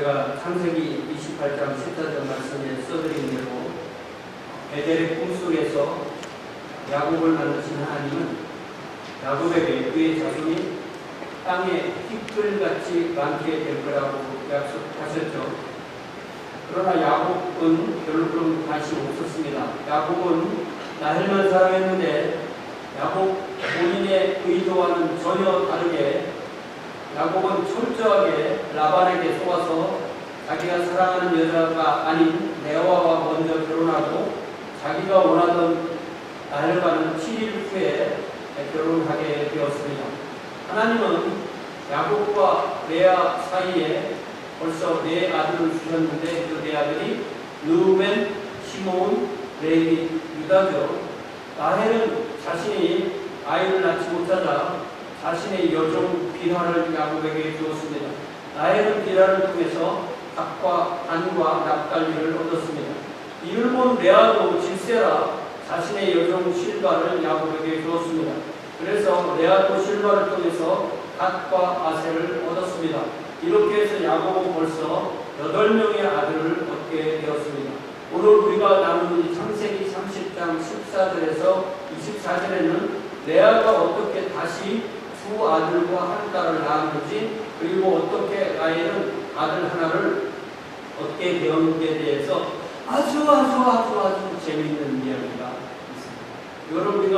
제가 창세기 28장 14절 말씀에 써드린 대로 베델의 꿈속에서 야곱을 만드신 하나님은 야곱에게 그의 자손이 땅에 티끌같이 많게 될 거라고 약속하셨죠. 그러나 야곱은 별로 관심이 없었습니다. 야곱은 라헬만 사랑했는데 야곱 본인의 의도와는 전혀 다르게 야곱은 철저하게 라반에게 속아서 자기가 사랑하는 여자가 아닌 레아와 먼저 결혼하고 자기가 원하던 라헬과는 7일 후에 결혼하게 되었습니다. 하나님은 야곱과 레아 사이에 벌써 4아들을 주셨는데 그 4아들이 르우벤, 시몬, 레위, 유다죠. 라헬은 자신이 아이를 낳지 못하자 자신의 여종 빌하를 야곱에게 주었습니다. 라헬은 빌하를 통해서 갓과 단과 납달리를 얻었습니다. 이를 본 레아도 질세라 자신의 여종 실바를 야곱에게 주었습니다. 그래서 레아도 실바를 통해서 갓과 아셀을 얻었습니다. 이렇게 해서 야곱은 벌써 8명의 아들을 얻게 되었습니다. 오늘 우리가 나누는 창세기 30장 14절에서 24절에는 레아가 어떻게 다시 2아들과 1딸을 낳았는지, 그리고 어떻게 라헬은 아들 하나를 얻게 되었는지에 대해서 아주 재미있는 이야기가 있습니다. 여러분, 우리가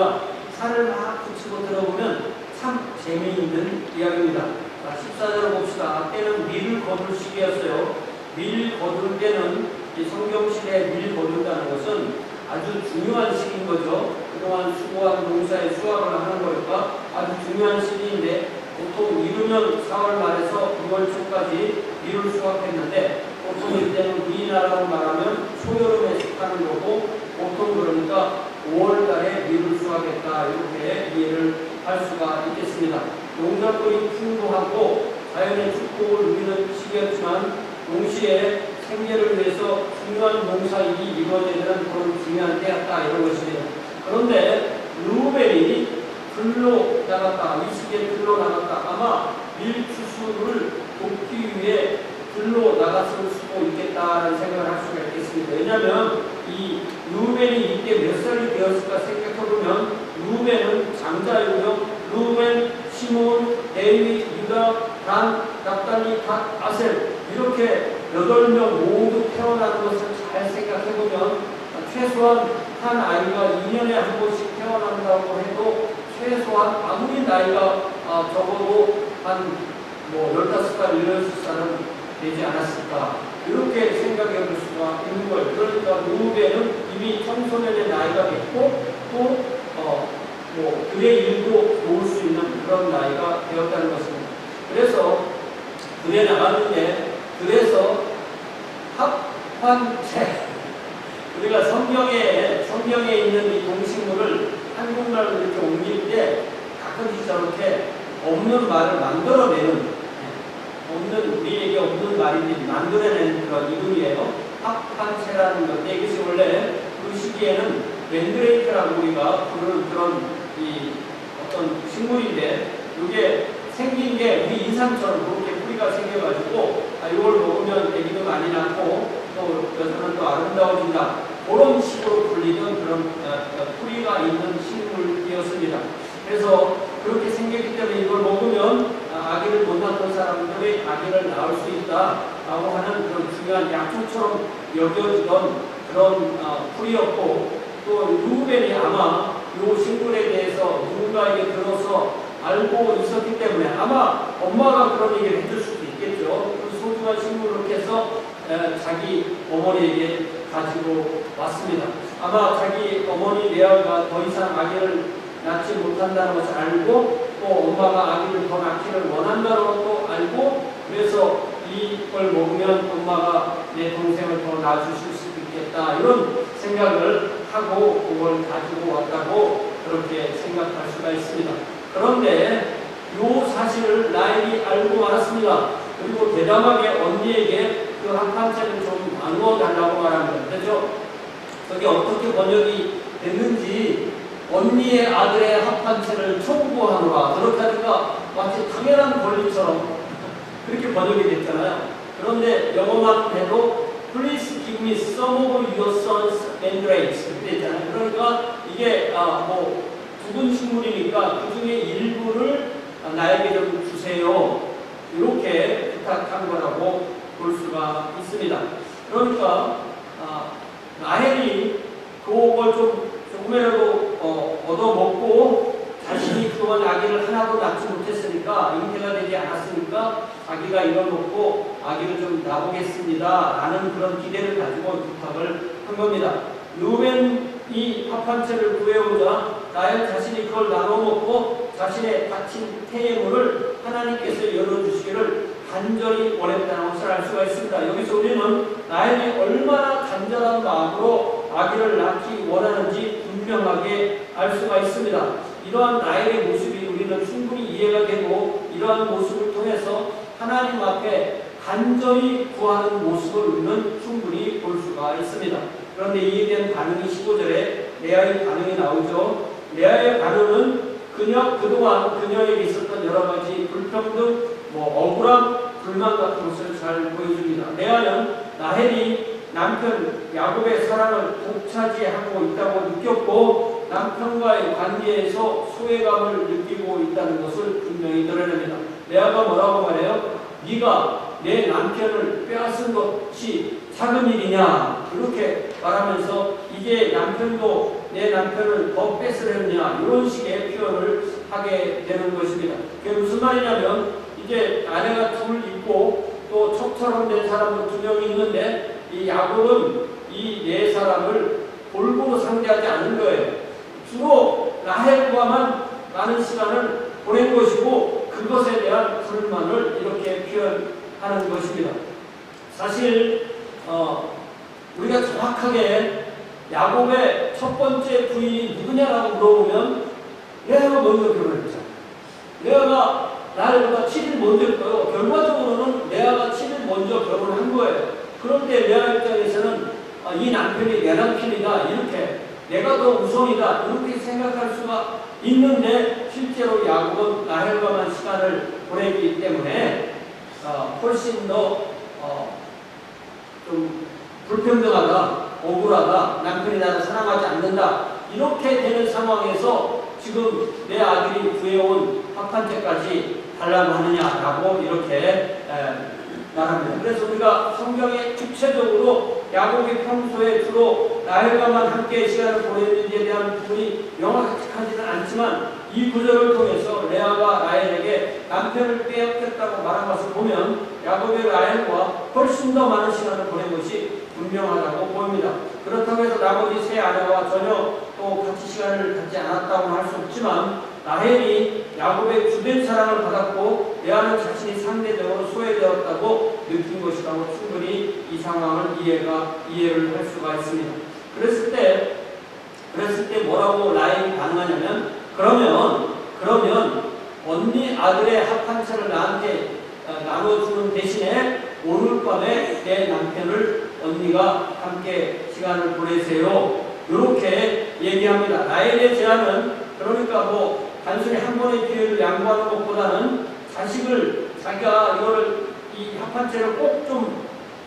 살을 막 붙이고 들어보면 참 재미있는 이야기입니다. 자, 14절을 봅시다. 때는 밀을 거둘 시기였어요. 밀 거둘 때는 이 성경시대에 밀 거둔다는 것은 아주 중요한 시기인 거죠. 그동안 수고한 농사의 수확을 하는 거니까 아주 중요한 시기인데, 보통 이르면 4월 말에서 9월 초까지 밀을 수확했는데, 보통 이때는 우리나라로 말하면 초여름에 속하는 거고, 보통 그러니까 5월 달에 밀을 수확했다, 이렇게 이해를 할 수가 있겠습니다. 농작물이 풍부하고 자연의 축복을 누리는 시기였지만 동시에 생계를 위해서 중요한 농사일이 이루어지는 그런 중요한 때였다, 이런 것입니다. 그런데 르우벤이 들로 나갔다, 이 시기에 들로 나갔다. 아마 밀추수를 돕기 위해 들로 나갔을 수도 있겠다라는 생각을 할 수가 있겠습니다. 왜냐하면 이 르우벤이 이때 몇 살이 되었을까 생각해보면 르우벤은 장자이고요. 르우벤, 시몬, 레위, 유다, 단, 납달리, 갓, 아셀, 이렇게 8명 모두 태어나는 것을 잘 생각해보면 최소한 한 아이가 2년에 한 번씩 태어난다고 해도 최소한 아무리 나이가 적어도 한 15살, 16살은 되지 않았을까, 이렇게 생각해 볼 수가 있는 거예요. 그러니까 르우벤은 이미 청소년의 나이가 됐고 또 그의 일도 도울 수 있는 그런 나이가 되었다는 것입니다. 그래서 그에 나갔는데, 그래서 합환체, 우리가 성경에 있는 이 동식물을 한국말로 이렇게 옮길 때 가끔씩 저렇게 없는 말을 만들어내는, 우리에게 없는 말인지 만들어내는 그런 이름이에요. 합환체라는 건데, 이것이 원래 그 시기에는 맨드레이크라고 우리가 부르는 그런 어떤 식물인데, 이게 생긴 게 우리 인삼처럼 그렇게 뿌리가 생겨가지고 이걸 먹으면 애기도 많이 낳고 또 여자는 또 아름다워진다, 그런 식으로 불리던 그런 뿌리가 있는 식물이었습니다. 그래서 그렇게 생겼기 때문에 이걸 먹으면 아기를 못 낳던 사람들이 아기를 낳을 수 있다라고 하는 그런 중요한 약초처럼 여겨지던 그런 풀이었고, 또 르우벤이 아마 이 식물에 대해서 누군가에게 들어서 알고 있었기 때문에 아마 엄마가 그런 얘기를 해줄 수도 있겠죠. 그 소중한 식물을 해서 자기 어머니에게 가지고 왔습니다. 아마 자기 어머니 레아가 더 이상 아기를 낳지 못한다는 것을 알고, 또 엄마가 아기를 더 낳기를 원한다는 것도 알고, 그래서 이걸 먹으면 엄마가 내 동생을 더 낳아주실 수 있겠다, 이런 생각을 하고 그걸 가지고 왔다고 그렇게 생각할 수가 있습니다. 그런데 이 사실을 라헬이 알고 말았습니다. 그리고 대담하게 언니에게 그 합환체를 좀 나누어 달라고 말합니다. 그렇죠? 저게 어떻게 번역이 됐는지, 언니의 아들의 합환체를 청구하노라, 그렇게 하니까 마치 당연한 권리처럼 그렇게 번역이 됐잖아요. 그런데 영어만 해도 Please give me some of your sons and daughters 그렇게 되잖아요. 그러니까 이게 뭐 죽은 식물이니까 그 중에 일부를 나에게 좀 주세요. 이렇게 부탁한 거라고 볼 수가 있습니다. 그러니까 라헬이 그걸 조금이라도 얻어먹고 자신이 그동안 아기를 하나도 낳지 못했으니까 잉태가 되지 않았으니까 자기가 이뤄놓고 아기를 좀 낳아보겠습니다 라는 그런 기대를 가지고 부탁을 한 겁니다. 르우벤이 합한 채를 구해오자 라헬 자신이 그걸 나눠먹고 자신의 바친 태예물을 하나님께서 열어주시기를 간절히 원했다는 것을 알 수가 있습니다. 여기서 우리는 라헬이 얼마나 간절한 마음으로 아기를 낳기 원하는지 분명하게 알 수가 있습니다. 이러한 라헬의 모습이 우리는 충분히 이해가 되고 이러한 모습을 통해서 하나님 앞에 간절히 구하는 모습을 우리는 충분히 볼 수가 있습니다. 그런데 이에 대한 반응이 15절에 레아의 반응이 나오죠. 레아의 반응은 그동안 그녀에게 있었던 여러 가지 불평등, 억울함, 불만 같은 것을 잘 보여줍니다. 레아는 라헬이 남편 야곱의 사랑을 독차지하고 있다고 느꼈고 남편과의 관계에서 소외감을 느끼고 있다는 것을 분명히 드러냅니다. 레아가 뭐라고 말해요? 네가 내 남편을 빼앗은 것이 작은 일이냐 이렇게 말하면서 이게 남편도 내 남편을 더 뺏으려느냐 이런 식의 표현을 하게 되는 것입니다. 그게 무슨 말이냐면 이제 아내가 둘 있고 또 척처럼 된 사람은 2명이 있는데 이 야곱은 이 네 사람을 골고루 상대하지 않는 거예요. 주로 라헬과만 많은 시간을 보낸 것이고 그것에 대한 불만을 이렇게 표현하는 것입니다. 사실 우리가 정확하게 야곱의 첫 번째 부인이 누구냐라고 물어보면 레아가 먼저 결혼했잖아요. 레아가 라헬보다 7일 먼저 했고요. 결과적으로는 레아가 7일 먼저 결혼한 거예요. 그런데 레아 입장에서는 이 남편이 내 남편이다 이렇게 내가 더 우선이다 이렇게 생각할 수가 있는데 실제로 야곱은 라헬과만 시간을 보내기 때문에 훨씬 더 좀 불평등하다, 억울하다, 남편이 나를 사랑하지 않는다 이렇게 되는 상황에서 지금 내 아들이 구해온 합판죄까지 달라고 하느냐라고 이렇게 말합니다. 그래서 우리가 성경에 구체적으로 야곱이 평소에 주로 라헬과만 함께 시간을 보냈는지에 대한 부분이 명확하지는 않지만 이 구절을 통해서 레아가 라헬에게 남편을 빼앗겼다고 말한 것을 보면 야곱의 라헬과 훨씬 더 많은 시간을 보낸 것이 분명하다고 보입니다. 그렇다고 해서 나머지 세 아내와 전혀 또 같이 시간을 갖지 않았다고 할 수 없지만 라헬이 야곱의 주된 사랑을 받았고 레아는 자신이 상대적으로 소외되었다고 느낀 것이라고 충분히 이 상황을 이해를 할 수가 있습니다. 그랬을 때 뭐라고 라헬이 반응하냐면 그러면 언니 아들의 합판차를 나한테 나눠주는 대신에 오늘 밤에 내 남편을 언니가 함께 시간을 보내세요. 이렇게 얘기합니다. 라헬의 제안은 그러니까 단순히 한 번의 기회를 양보하는 것보다는 자기가 이거를 이 합판체를 꼭 좀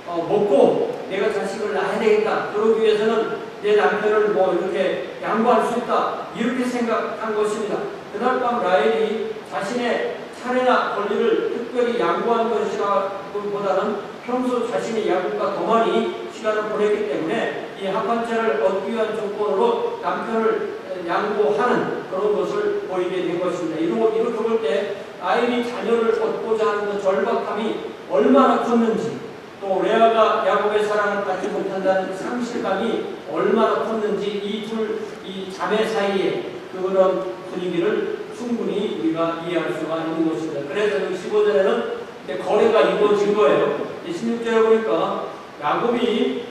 먹고 내가 자식을 낳아야 되겠다. 그러기 위해서는 내 남편을 이렇게 양보할 수 있다. 이렇게 생각한 것입니다. 그날 밤 라헬이 자신의 차례나 권리를 특별히 양보한 것이라기보다는 평소 자신의 야곱과 더 많이 시간을 보냈기 때문에 이 합판체를 얻기 위한 조건으로 남편을 양보하는 그런 것을 보이게 된 것입니다. 이렇게 볼 때 라헬이 자녀를 얻고자 하는 그 절박함이 얼마나 컸는지 또 레아가 야곱의 사랑을 받지 못한다는 상실감이 얼마나 컸는지 이 자매 사이에 그런 분위기를 충분히 우리가 이해할 수가 있는 것입니다. 그래서 15절에는 거래가 이루어진 거예요. 16절에 보니까 야곱이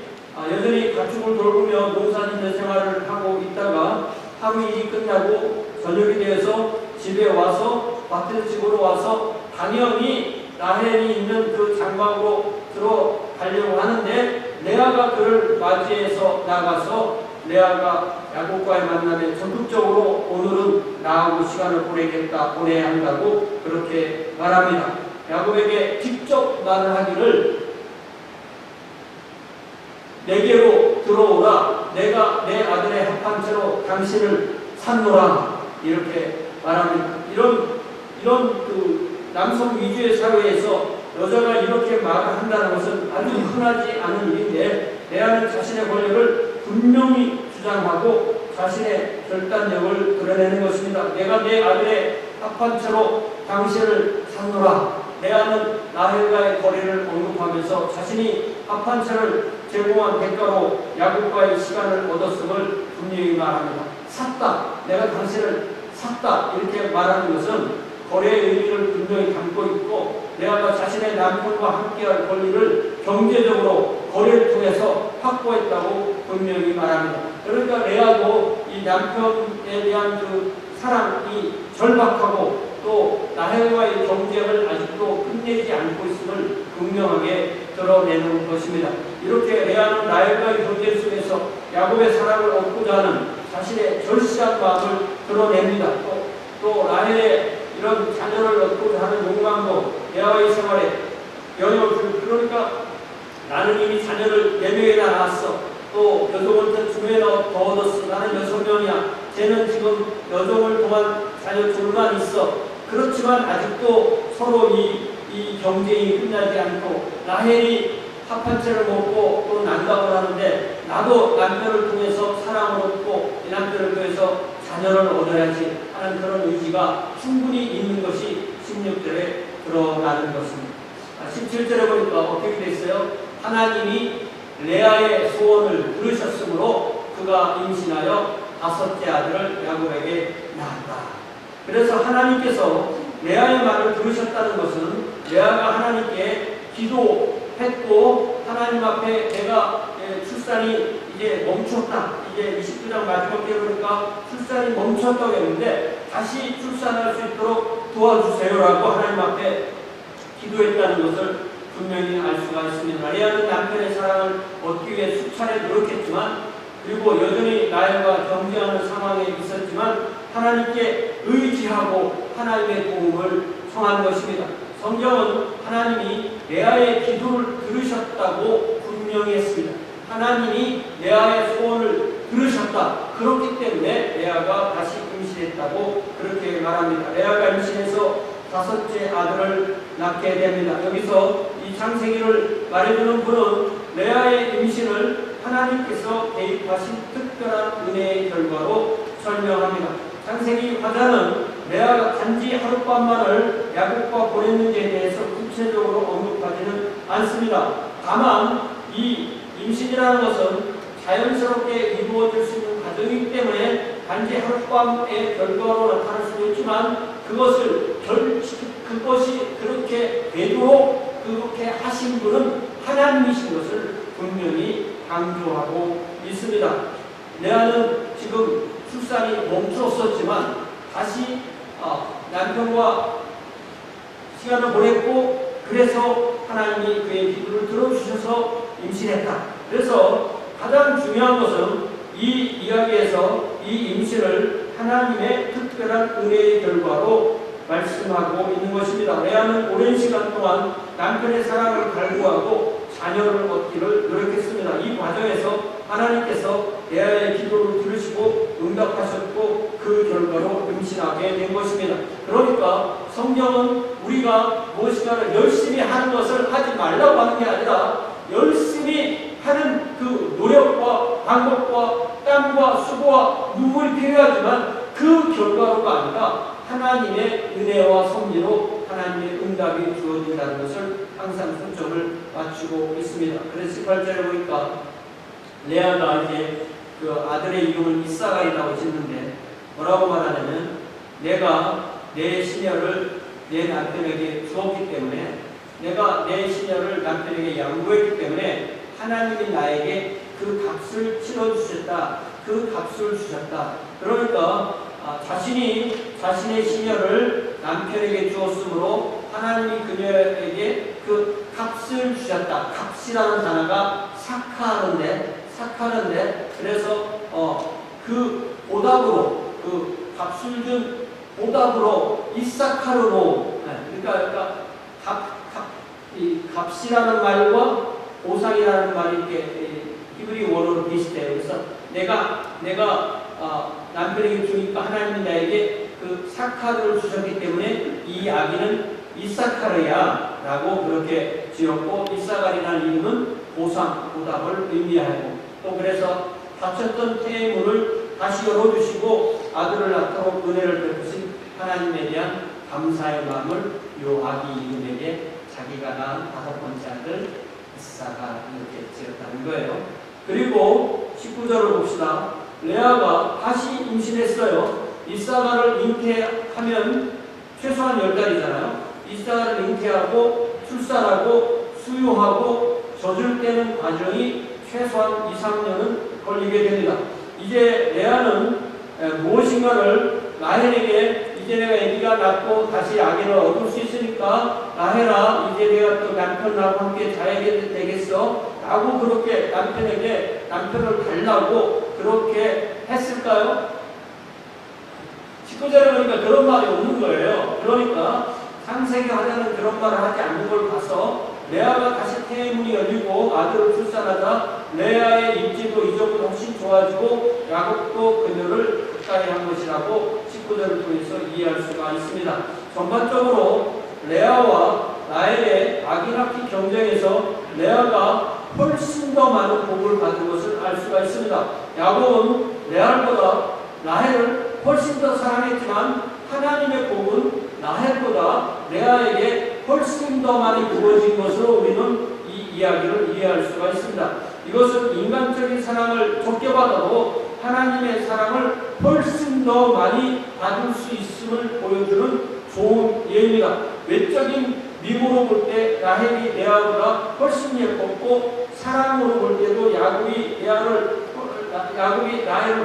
여전히 가축을 돌보며 농사짓는 생활을 하고 있다가 하루 일이 끝나고 저녁이 되어서 집에 와서 밭에서 집으로 와서 당연히 라헬이 있는 그 장막으로 들어가려고 하는데 레아가 그를 맞이해서 나가서 레아가 야곱과의 만남에 적극적으로 오늘은 나하고 시간을 보내야 한다고 그렇게 말합니다. 야곱에게 직접 말을 하기를 내게로 들어오라. 내가 내 아들의 합한 채로 당신을 산노라. 이렇게 말합니다. 이런 그 남성 위주의 사회에서 여자가 이렇게 말을 한다는 것은 아주 흔하지 않은 일인데, 레아는 자신의 권력을 분명히 주장하고 자신의 결단력을 드러내는 것입니다. 내가 내 아들의 합한 채로 당신을 산노라. 레아는 라헬과의 거래를 언급하면서 자신이 합한 채를 제공한 대가로 야곱과의 시간을 얻었음을 분명히 말합니다. 샀다. 내가 당신을 샀다. 이렇게 말하는 것은 거래의 의미를 분명히 담고 있고, 레아가 자신의 남편과 함께할 권리를 경제적으로 거래를 통해서 확보했다고 분명히 말합니다. 그러니까 레아도 이 남편에 대한 그 사랑이 절박하고 또 라헬과의 경쟁을 아직도 끝내지 않고 있음을 분명하게 드러내는 것입니다. 이렇게 레아는 라헬과의 경쟁 속에서 야곱의 사랑을 얻고자 하는 자신의 절실한 마음을 드러냅니다. 또 라헬의 이런 자녀를 얻고자 하는 욕망도 레아의 생활에 영향을 줍니다. 그러니까 나는 이미 자녀를 4명이나 낳았어. 또 여종한테 2명이나 더 얻었어. 나는 6명이야. 쟤는 지금 여종을 통한 자녀 둘만 있어. 그렇지만 아직도 서로 이 경쟁이 끝나지 않고, 라헬이 합한 채를 먹고 또 난다고 하는데, 나도 남편을 통해서 사랑을 얻고 이 남편을 통해서 자녀를 얻어야지 하는 그런 의지가 충분히 있는 것이 16절에 드러나는 것입니다. 17절에 보니까 어떻게 됐어요? 하나님이 레아의 소원을 들으셨으므로 그가 임신하여 5째 아들을 야곱에게 낳았다. 그래서 하나님께서 레아의 말을 들으셨다는 것은 레아가 하나님께 기도했고, 하나님 앞에 내가 출산이 이제 멈췄다. 이제 29장 마지막에 보니까 출산이 멈췄다고 했는데 다시 출산할 수 있도록 도와주세요라고 하나님 앞에 기도했다는 것을 분명히 알 수가 있습니다. 레아는 남편의 사랑을 얻기 위해 수차례 노력했지만, 그리고 여전히 라헬과 경쟁하는 상황에 있었지만 하나님께 의지하고 하나님의 도움을 청한 것입니다. 성경은 하나님이 레아의 기도를 들으셨다고 분명히 했습니다. 하나님이 레아의 소원을 들으셨다. 그렇기 때문에 레아가 다시 임신했다고 그렇게 말합니다. 레아가 임신해서 5째 아들을 낳게 됩니다. 여기서 이 창세기를 말해주는 분은 레아의 임신을 하나님께서 개입하신 특별한 은혜의 결과로 설명합니다. 창세기 화자는 레아가 단지 하룻밤만을 야곱과 보냈는지에 대해서 구체적으로 언급하지는 않습니다. 다만 이 임신이라는 것은 자연스럽게 이루어질 수 있는 과정이기 때문에 단지 하룻밤의 결과로 나타날 수도 있지만, 그것이 그렇게 되도록 그렇게 하신 분은 하나님이신 것을 분명히 강조하고 있습니다. 레아는 지금 출산이 멈췄었지만 다시 남편과 시간을 보냈고, 그래서 하나님이 그의 기도를 들어주셔서 임신했다. 그래서 가장 중요한 것은 이 이야기에서 이 임신을 하나님의 특별한 은혜의 결과로 말씀하고 있는 것입니다. 레아는 오랜 시간 동안 남편의 사랑을 갈구하고 자녀를 얻기를 노력했습니다. 이 과정에서 하나님께서 레아의 기도를 들으시고 응답하셨고 그 결과로 임신하게 된 것입니다. 그러니까 성경은 우리가 무엇인가를 열심히 하는 것을 하지 말라고 하는 게 아니라, 열심히 하는 그 노력과 방법과 땀과 수고와 눈물이 필요하지만 그 결과로가 아니라 하나님의 은혜와 섭리로 하나님의 응답이 주어진다는 것을 항상 초점을 맞추고 있습니다. 그래서 18절에 보니까 레아가 이제 그 아들의 이름을 이사가이라고 짓는데 뭐라고 말하냐면, 내가 내 시녀를 내 남편에게 주었기 때문에, 내가 내 시녀를 남편에게 양보했기 때문에 하나님이 나에게 그 값을 치러주셨다. 그 값을 주셨다. 그러니까 자신이 자신의 시녀를 남편에게 주었으므로 하나님이 그녀에게 그 값을 주셨다. 값이라는 단어가 사카른데 그래서 그 보답으로, 그 값을 준 보답으로 이사카르로, 그러니까 이 값이라는 말과 보상이라는 말이 이렇게 히브리 원어로 비슷해요. 그래서 내가 남편에게 주니까 하나님이 나에게 그 사카를 주셨기 때문에 이 아기는 이사카르야 라고 그렇게 지었고, 이사갈이라는 이름은 보상, 보답을 의미하고, 또 그래서 닫혔던 태문을 다시 열어주시고 아들을 낳도록 은혜를 베푸신 하나님에 대한 감사의 마음을 요 아기 이름에게 자기가 낳은 5번째 아들 이사가 이렇게 지었다는 거예요. 그리고 19절을 봅시다. 레아가 다시 임신했어요. 이사가를 잉태하면 최소한 10달이잖아요. 이사가를 잉태하고 출산하고 수유하고 젖을 떼는 과정이 최소한 2, 3년은 걸리게 됩니다. 이제 레아는 무엇인가를 라헬에게 이제 내가 아기가 낳고 다시 아기를 얻을 수 있으니까 라헬아 이제 내가 또 남편하고 함께 자야 되겠어 라고 그렇게 남편을 달라고 그렇게 했을까요? 19절에 보니까 그런 말이 없는 거예요. 그러니까 창세기 하자는 그런 말을 하지 않는 걸 봐서 레아가 다시 태문이 열리고 아들을 출산하자 레아의 입지도 이전보다 훨씬 좋아지고 야곱도 그녀를 가까이 한 것이라고 19절을 통해서 이해할 수가 있습니다. 전반적으로 레아와 라헬의 아기 낳기 경쟁에서 레아가 훨씬 더 많은 복을 받은 것을 알 수가 있습니다. 야곱은 레알보다 라헬을 훨씬 더 사랑했지만 하나님의 복은 라헬보다 레아에게 훨씬 더 많이 부어진 것으로 우리는 이 이야기를 이해할 수가 있습니다. 이것은 인간적인 사랑을 적게 받아도 하나님의 사랑을 훨씬 더 많이 받을 수 있음을 보여주는 좋은 예입니다. 외적인 미모로 볼 때 라헬이 레아보다 훨씬 예뻤고, 사랑으로 볼 때도 야곱이 라헬을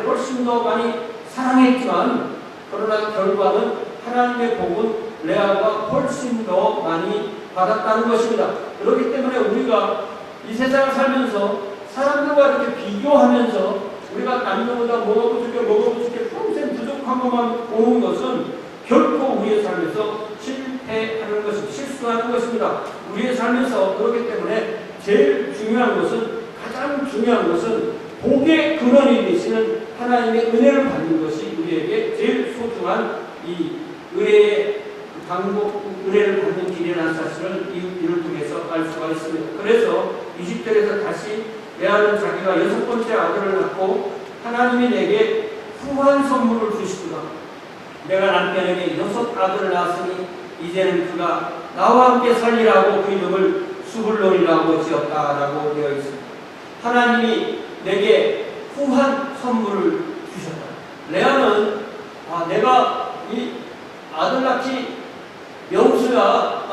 훨씬 더 많이 사랑했지만, 그러나 결과는 하나님의 복은 레아가 훨씬 더 많이 받았다는 것입니다. 그렇기 때문에 우리가 이 세상을 살면서 사람들과 이렇게 비교하면서 우리가 남들보다 뭐가 부족해 평생 부족한 것만 보는 것은 결코 우리의 삶에서 실패하는 것입니다. 실수하는 것입니다. 우리의 삶에서 그렇기 때문에 가장 중요한 것은 복의 근원이 되시는 하나님의 은혜를 받는 것이 우리에게 제일 소중한 이 은혜의 은혜를 받는 길이라는 사실을 이를 통해서 알 수가 있습니다. 그래서 20절에서 다시 레아는 자기가 6번째 아들을 낳고 하나님이 내게 후한 선물을 주시구나. 내가 남편에게 6 아들을 낳았으니 이제는 그가 나와 함께 살리라고 그 이름을 수불론이라고 지었다라고 되어 있습니다. 하나님이 내게 후한 선물을 주셨다. 레아는 내가 이 아들 낳기 명수가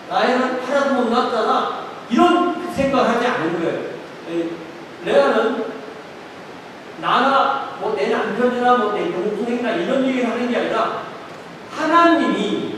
나이는 하나도 못 낳았잖아 이런 생각하지 않은 거예요. 레아는 나나 내 남편이나 내 동생이나 이런 얘기를 하는 게 아니라 하나님이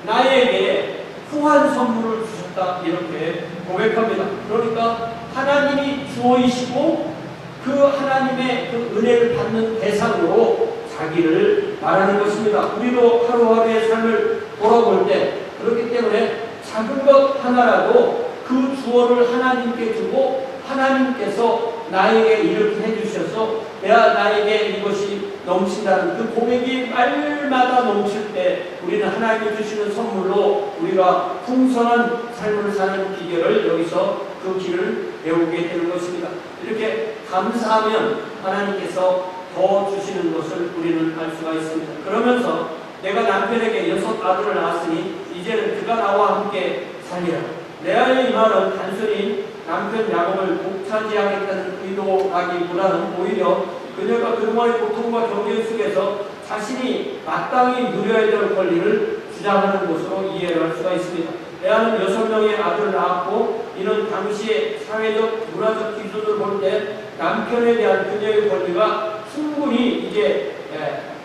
나에게 후한 선물을 주셨다 이렇게 고백합니다. 그러니까 하나님이 주어이시고 그 하나님의 그 은혜를 받는 대상으로 자기를 말하는 것입니다. 우리도 하루하루의 삶을 돌아볼 때 그렇기 때문에 작은 것 하나라도 그 주어를 하나님께 주고 하나님께서 나에게 이렇게 해주셔서 나에게 이것이 넘친다는 그 고백이 말마다 넘칠 때 우리는 하나님이 주시는 선물로 우리가 풍성한 삶을 사는 비결을 여기서 그 길을 배우게 되는 것입니다. 이렇게 감사하면 하나님께서 더 주시는 것을 우리는 알 수가 있습니다. 그러면서 내가 남편에게 6 아들을 낳았으니 이제는 그가 나와 함께 살리라. 레아의 이 말은 단순히 남편 야곱을 독차지하겠다는 의도라기보다는 오히려 그녀가 그동안의 고통과 경쟁 속에서 자신이 마땅히 누려야 될 권리를 주장하는 것으로 이해를 할 수가 있습니다. 레아는 6명의 아들을 낳았고 이는 당시의 사회적 문화적 기준을 볼 때 남편에 대한 그녀의 권리가 충분히 이제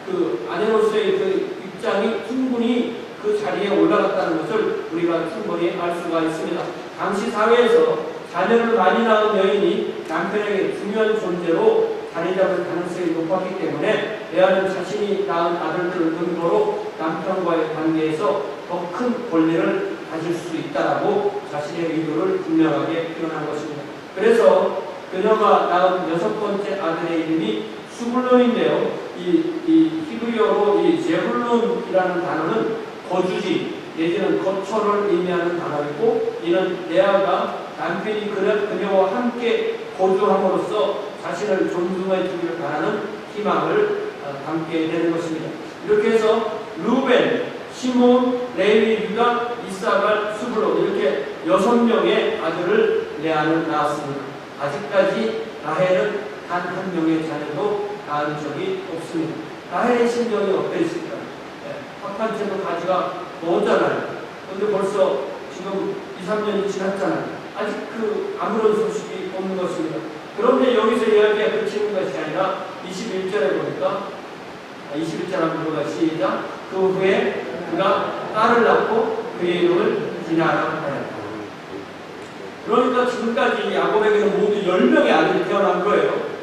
그 아내로서의 그 입장이 충분히 그 자리에 올라갔다는 것을 우리가 충분히 알 수가 있습니다. 당시 사회에서 자녀를 많이 낳은 여인이 남편에게 중요한 존재로 자리 잡을 가능성이 높았기 때문에 레아는 자신이 낳은 아들들을 근거로 남편과의 관계에서 더 큰 권리를 가질 수 있다라고 자신의 의도를 분명하게 표현한 것입니다. 그래서 그녀가 낳은 6번째 아들의 이름이 수불론인데요. 이 히브리어로 이 제불론이라는 단어는 거주지 내지는 거처를 의미하는 단어이고, 이는 레아가 남편이 그녀와 함께 거주함으로써 자신을 존중해 주기를 바라는 희망을 담게 되는 것입니다. 이렇게 해서 루벤, 시몬, 레위, 유다, 이사갈, 수불론 이렇게 6명의 아들을 레아는 낳았습니다. 아직까지 라헬은 단 한 명의 자녀도 낳은 적이 없습니다. 라헬의 심정이 어땠을까요? 합한 채도 가지가 멀잖아요. 그런데 벌써 지금 2, 3년이 지났잖아요. 아직 아무런 소식이 없는 것입니다. 그런데 여기서 이야기가 그치는 것이 아니라 21절에 보니까 21절 한번 보가 시작. 그 후에 그가 딸을 낳고 그의 이름을 디나라 하였다. 그러니까 지금까지 야곱에게는 모두 10명의 아들이 태어난 거예요.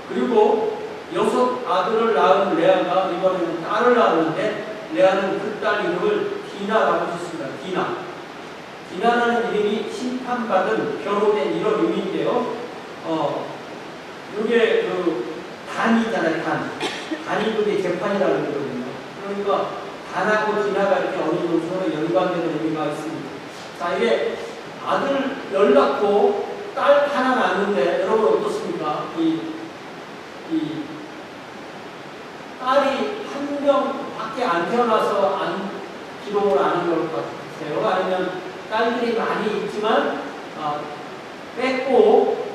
그리고 6 아들을 낳은 레아가 이번에는 딸을 낳았는데, 레아는 그 딸 이름을 디나라고 짓습니다. 디나라는 이름이 심판받은 변호된 이런 의미인데요. 이게 단이잖아요. 단이 그게 재판이라는 거거든요. 그러니까 단하고 디나가 이렇게 어느 정도 서로 연관되는 의미가 있습니다. 자, 이게 아들 10 낳고 딸 하나 낳는데 여러분 어떻습니까? 이 딸이 한 명밖에 안 태어나서 기록을 안 한 것 같아요. 아니면 딸들이 많이 있지만 뺐고,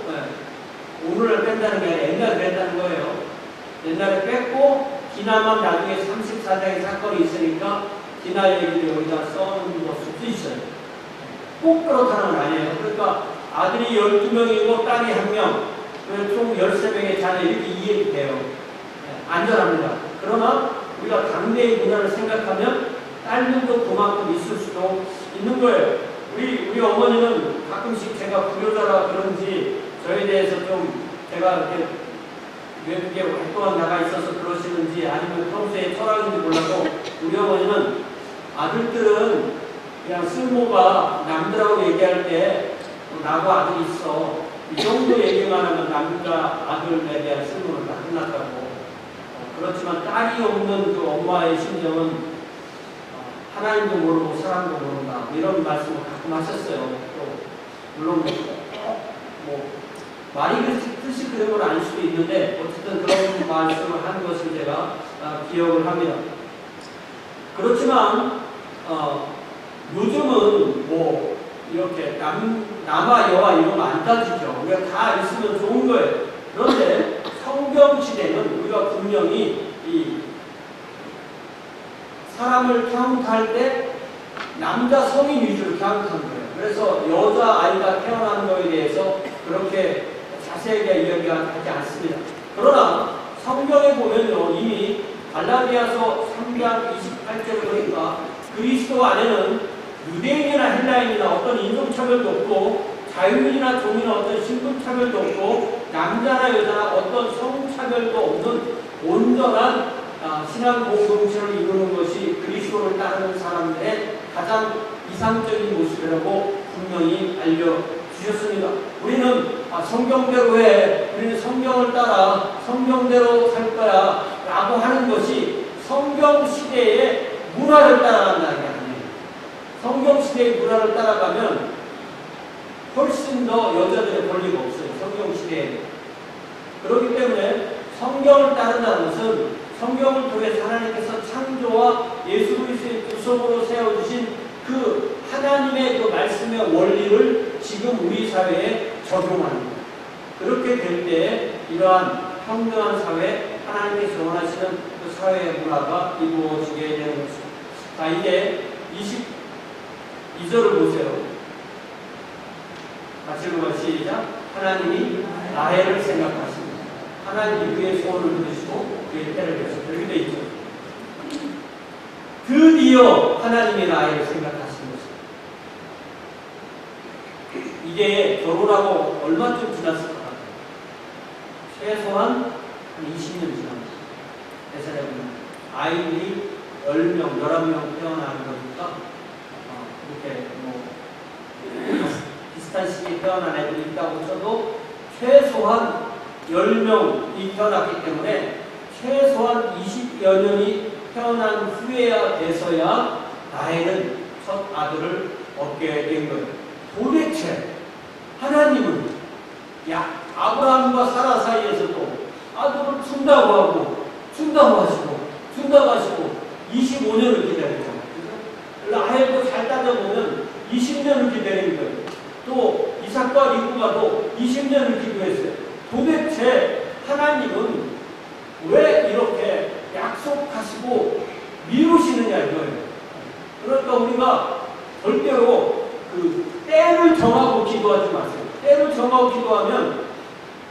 오늘을 뺀다는 게 아니라 옛날에 뺐다는 거예요. 옛날에 뺐고 디나만 나중에 34장의 사건이 있으니까 디나 얘기를 여기다 써놓은 걸 수도 있어요. 꼭 그렇다는 건 아니에요. 그러니까 아들이 12명이고 딸이 1명, 총 13명의 자녀 이렇게 이해돼요. 안전합니다. 그러나 우리가 당대의 문화를 생각하면 딸들도 그만큼 있을 수도 있는 거예요. 우리 어머니는 가끔씩 제가 불효자라 그런지 저에 대해서 좀 제가 이렇게 외국에 활동한 나가 있어서 그러시는지 아니면 평소에 철학인지 몰라도, 우리 어머니는 아들들은 그냥 쓸모가 남들하고 얘기할 때 나하고 아들이 있어 이 정도 얘기만 하면 남자 아들에 대한 쓸모는 다 끝났다고. 그렇지만 딸이 없는 그 엄마의 심정은 하나님도 모르고 사람도 모른다, 이런 말씀을 가끔 하셨어요. 또 물론 뭐 말이 뜻이 그런 건 아닐 수도 있는데 어쨌든 그런 말씀을 한 것을 제가 기억을 합니다. 그렇지만 요즘은 뭐 이렇게 남아 여와 이런 거 안 따지죠. 우리가 다 있으면 좋은 거예요. 그런데 성경 시대는 우리가 분명히 이 사람을 카운트할 때 남자 성인 위주로 카운트한 거예요. 그래서 여자 아이가 태어나는 거에 대해서 그렇게 자세하게 이야기하지 않습니다. 그러나 성경에 보면요, 이미 갈라디아서 3장 28절에 보니까 그리스도 안에는 유대인이나 헬라인이나 어떤 인종차별도 없고, 자유인이나 종이나 어떤 신분차별도 없고, 남자나 여자나 어떤 성차별도 없는 온전한 신앙 공동체를 이루는 것이 그리스도를 따르는 사람들의 가장 이상적인 모습이라고 분명히 알려주셨습니다. 우리는 성경대로 해, 우리는 성경을 따라 성경대로 살 거야 라고 하는 것이 성경 시대의 문화를 따라간다는 게 아니에요. 성경 시대의 문화를 따라가면 훨씬 더 여자들의 권리가 없어요. 성경 시대에. 그렇기 때문에 성경을 따른다는 것은 성경을 통해 하나님께서 창조와 예수 그리스도의 구속으로 세워주신 그 하나님의 그 말씀의 원리를 지금 우리 사회에 적용하는 거예요. 그렇게 될 때 이러한 평등한 사회, 하나님께서 원하시는 그 사회의 문화가 이루어지게 되는 것입니다. 자, 이제 22절을 보세요. 같이 읽어봐. 시작. 하나님이 라헬을 생각하십니다. 하나님이 그의 소원을 들으시고 그의 때를 내서 이렇게 되어 있죠. 드디어 하나님이 라헬을 생각하신 것입니다. 이게 결혼하고 얼마쯤 지났을 것 같아요? 최소한 한 20년 지납니다. 대사령은 아이들이 10명, 11명 태어나는 거니까 이렇게 뭐 비슷한 시기에 태어난 애들이 있다고 쳐도 최소한 10명이 태어났기 때문에 최소한 20여 년이 태어난 후에야 돼서야 라헬은 첫 아들을 얻게 된 거예요. 도대체 하나님은 아브라함과 사라 사이에서도 아들을 준다고 하고 준다고 하시고 25년을 기다렸잖아요. 라헬도 잘 따져보면 20년을 기다린 거예요. 또 이삭과 리브가도 20년을 기도했어요. 도대체 하나님은 왜 이렇게 약속하시고 미루시느냐 이거예요. 그러니까 우리가 절대로 때를 정하고 기도하지 마세요. 때를 정하고 기도하면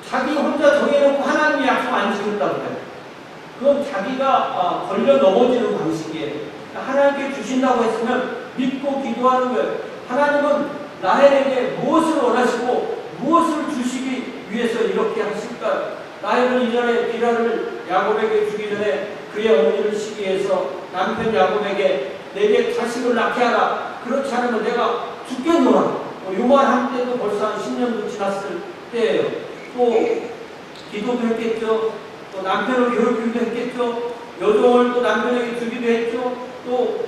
자기 혼자 정해놓고 하나님이 약속 안 지킨다고 해요. 그건 자기가 걸려 넘어지는 방식이에요. 하나님께 주신다고 했으면 믿고 기도하는 거예요. 하나님은 라헬에게 무엇을 원하시고 무엇을 주시기 위해서 이렇게 하실까요? 라헬은 이전에 비라를 야곱에게 주기 전에 그의 어머니를 시기해서 남편 야곱에게 내게 자식을 낳게 하라. 그렇지 않으면 내가 죽겠노라. 요 말 한 때도 벌써 한 10년도 지났을 때예요. 또 기도도 했겠죠. 또 남편을 괴롭히기도 했겠죠. 여종을 또 남편에게 주기도 했죠. 또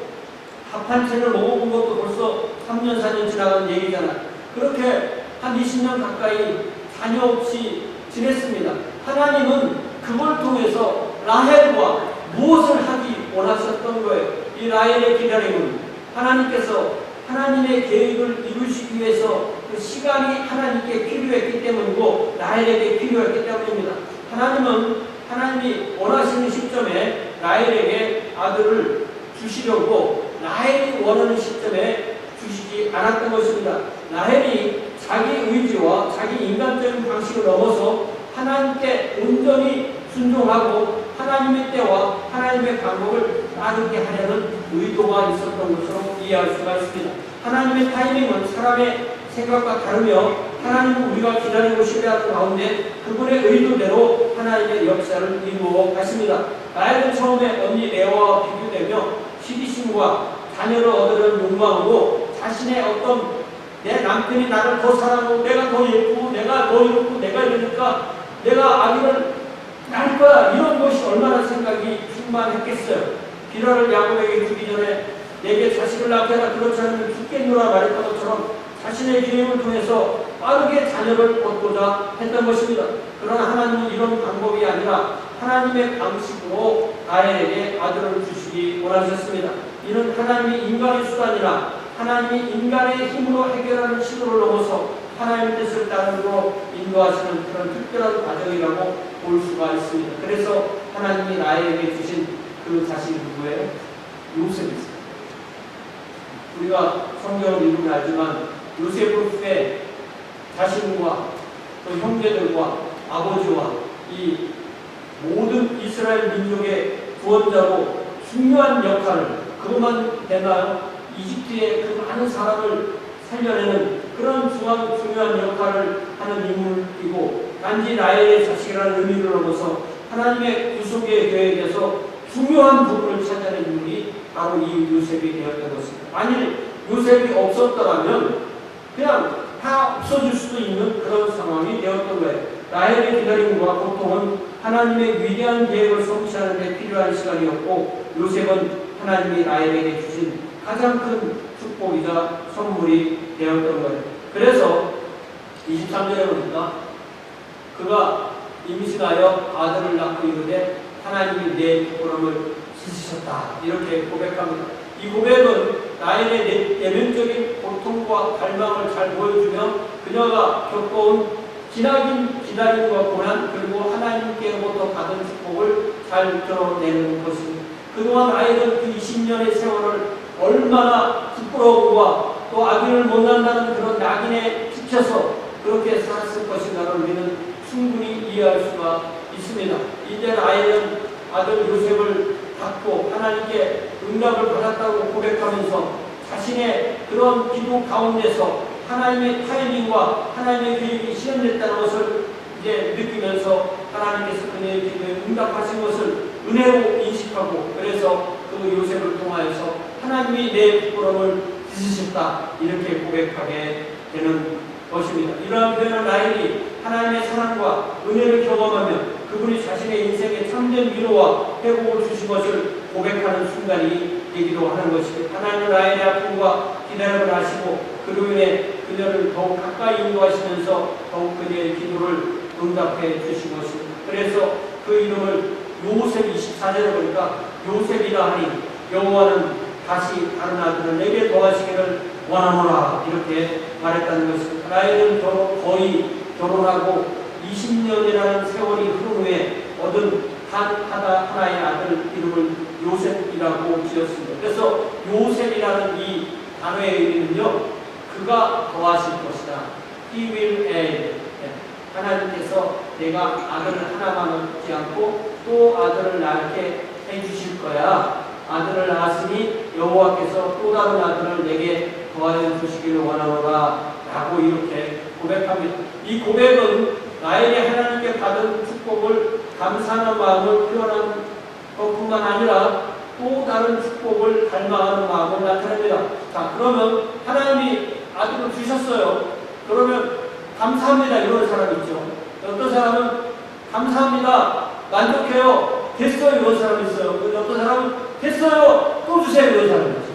밥 한 채를 먹어본 것도 벌써 3년 4년 지나간 얘기잖아요. 그렇게 한 20년 가까이 자녀 없이 지냈습니다. 하나님은 그걸 통해서 라헬과 무엇을 하기 원하셨던 거예요. 이 라헬의 기다림은 하나님께서 하나님의 계획을 이루시기 위해서 그 시간이 하나님께 필요했기 때문이고 라헬에게 필요했기 때문입니다. 하나님은 하나님이 원하시는 시점에 라헬에게 아들을 주시려고 라헬이 원하는 시점에 주시지 않았던 것입니다. 라헬이 자기 의지와 자기 인간적인 방식을 넘어서 하나님께 온전히 순종하고 하나님의 때와 하나님의 방법을 따르게 하려는 의도가 있었던 것으로 이해할 수가 있습니다. 하나님의 타이밍은 사람의 생각과 다르며 하나님은 우리가 기다리고 신뢰하는 가운데 그분의 의도대로 하나님의 역사를 이루어 가십니다. 라헬은 처음에 언니 레아와 비교되며 시기심과 자녀를 얻으려는 욕망으로 자신의 어떤 내 남편이 나를 더 사랑하고 내가 더 예쁘고 내가 더 이렇고 내가 이러니까 내가 아기를 낳을 거야 이런 것이 얼마나 생각이 충만했겠어요. 비라를 야곱에게 주기 전에 내게 자식을 낳게 하라 그렇지 않으면 죽겠노라 말했던 것처럼 자신의 기름을 통해서 빠르게 자녀를 얻고자 했던 것입니다. 그러나 하나님은 이런 방법이 아니라 하나님의 방식으로 라헬에게 아들을 주시기 원하셨습니다. 이는 하나님이 인간의 수단이라 하나님이 인간의 힘으로 해결하는 시도를 넘어서 하나님의 뜻을 따르고 인도하시는 그런 특별한 과정이라고 볼 수가 있습니다. 그래서 하나님이 라헬에게 주신 그 자식이 누구예요? 요셉입니다. 우리가 성경을 읽으면 알지만 요셉은 후에 자신과 또 형제들과 아버지와 이 모든 이스라엘 민족의 구원자로 중요한 역할을 그것만 되나요? 이집트의 그 많은 사람을 살려내는 그런 중요한 역할을 하는 인물이고 단지 라헬의 자식이라는 의미를 넘어서 하나님의 구속의 계획에서 중요한 부분을 찾아낸 인물이 바로 이 요셉이 되었던 것입니다. 만일 요셉이 없었더라면 그냥 다 없어질 수도 있는 그런 상황이 되었던 거예요. 라헬의 기다림과 고통은 하나님의 위대한 계획을 성취하는 데 필요한 시간이었고 요셉은 하나님이 라헬에게 주신 가장 큰 축복이자 선물이 되었던 거예요. 그래서 23절에 보니까 그가 임신하여 아들을 낳고 이르되 하나님이 내 부끄러움을 씻으셨다 이렇게 고백합니다. 이 고백은 라헬의 내면적인 고통과 갈망을 잘 보여주며 그녀가 겪어온 기나긴 기다림과 고난 그리고 하나님께로부터 받은 축복을 잘 드러내는 것입니다. 그동안 라헬은 그 20년의 세월을 얼마나 부끄러움과 또 아기를 못 낳는다는 그런 낙인에 지쳐서 그렇게 살았을 것인가를 우리는 충분히 이해할 수가 있습니다. 이제 라헬은 아들 요셉을 받고 하나님께 응답을 받았다고 고백하면서 자신의 그런 기도 가운데서 하나님의 타이밍과 하나님의 계획이 실현됐다는 것을 이제 느끼면서 하나님께서 그녀의 기도에 응답하신 것을 은혜로 인식하고 그래서 그 요셉을 통하여서 하나님이 내 부끄러움을 씻으셨다 이렇게 고백하게 되는 것입니다. 이러한 표현은 라헬이 하나님의 사랑과 은혜를 경험하며 그분이 자신의 인생에 참된 위로와 회복을 주신 것을 고백하는 순간이 되기도 하는 것입니다. 하나님은 라헬의 아픔과 기다림을 아시고 그로 인해 그녀를 더욱 가까이 인도하시면서 더욱 그녀의 기도를 응답해 주신 것입니다. 그래서 그 이름을 요셉 24절에 보니까 요셉이라 하니 여호와는 다시 다른 아들을 내게 더하시기를 원하노라 이렇게 말했다는 것입니다. 라헬은 거의 결혼하고 20년이라는 세월이 흐른 후에 얻은 하나의 아들 이름을 요셉이라고 지었습니다. 그래서 요셉이라는 이 단어의 의미는요, 그가 더하실 것이다. He will add. 하나님께서 내가 아들을 하나만 얻지 않고 또 아들을 낳게 해주실 거야. 아들을 낳았으니 여호와께서 또 다른 아들을 내게 더하여 주시기를 원하노라 라고 이렇게 고백합니다. 이 고백은 라헬이 하나님께 받은 축복을 감사하는 마음을 표현한 것뿐만 아니라 또 다른 축복을 갈망하는 마음을 나타냅니다. 자, 그러면 하나님이 아들을 주셨어요. 그러면 감사합니다 이러는 사람 있죠. 어떤 사람은 감사합니다, 만족해요, 됐어요 이런 사람이 있어요. 어떤 사람은 됐어요, 또 주세요 이런 사람이 있죠.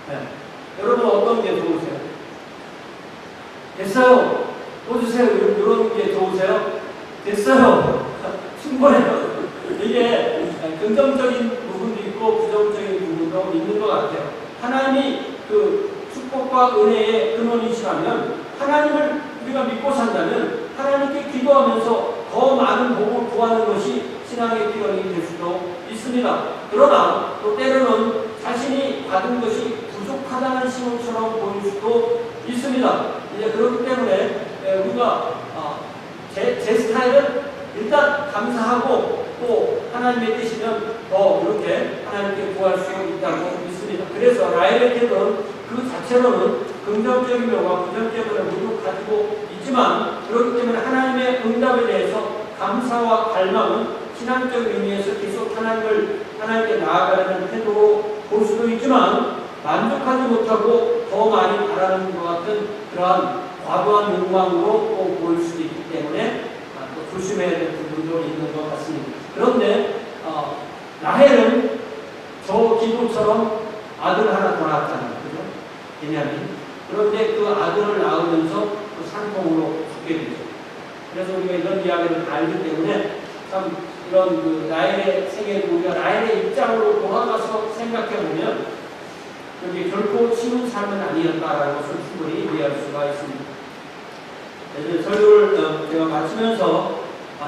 네. 여러분 어떤 게 좋으세요? 됐어요, 또 주세요 이런 게 좋으세요? 됐어요, 충분해요. 이게 긍정적인 부분도 있고 부정적인 부분도 있는 것 같아요. 하나님이 그 축복과 은혜의 근원이시라면, 하나님을 우리가 믿고 산다면 하나님께 기도하면서 더 많은 복을 구하는 것이 신앙의 필연이 될 수도 있습니다. 그러나 또 때로는 자신이 받은 것이 부족하다는 신호처럼 보일 수도 있습니다. 이제 그렇기 때문에 우리가 제 스타일은 일단 감사하고 또 하나님의 뜻이면 더 이렇게 하나님께 구할 수 있다고 믿습니다. 그래서 라헬에게는 그 자체로는 긍정적인 면과 부정적인 면을 모두 가지고 있지만, 그렇기 때문에 하나님의 응답에 대해서 감사와 갈망은 신앙적인 의미에서 계속 하나님께 나아가려는 태도로 볼 수도 있지만, 만족하지 못하고 더 많이 바라는 것 같은 그러한 과도한 욕망으로 또 보일 수도 있기 때문에 또 조심해야 될 부분도 있는 것 같습니다. 그런데 라헬은 저 기도처럼 아들 하나 더 낳았잖아요. 그죠? 왜냐하면 그런데 그 아들을 낳으면서 그 산통으로 죽게 되죠. 그래서 우리가 이런 이야기를 알기 때문에 참 이런 그 라헬의 생애를 우리가 라헬의 입장으로 돌아가서 생각해보면 그게 결코 쉬운 삶은 아니었다라는 것을 충분히 이해할 수가 있습니다. 설교를 제가 마치면서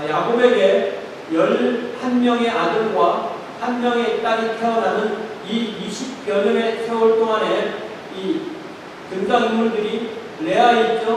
야곱에게 11명의 아들과 1명의 딸이 태어나는 이 20여 년의 세월 동안에 이 등장인물들이 레아 있죠,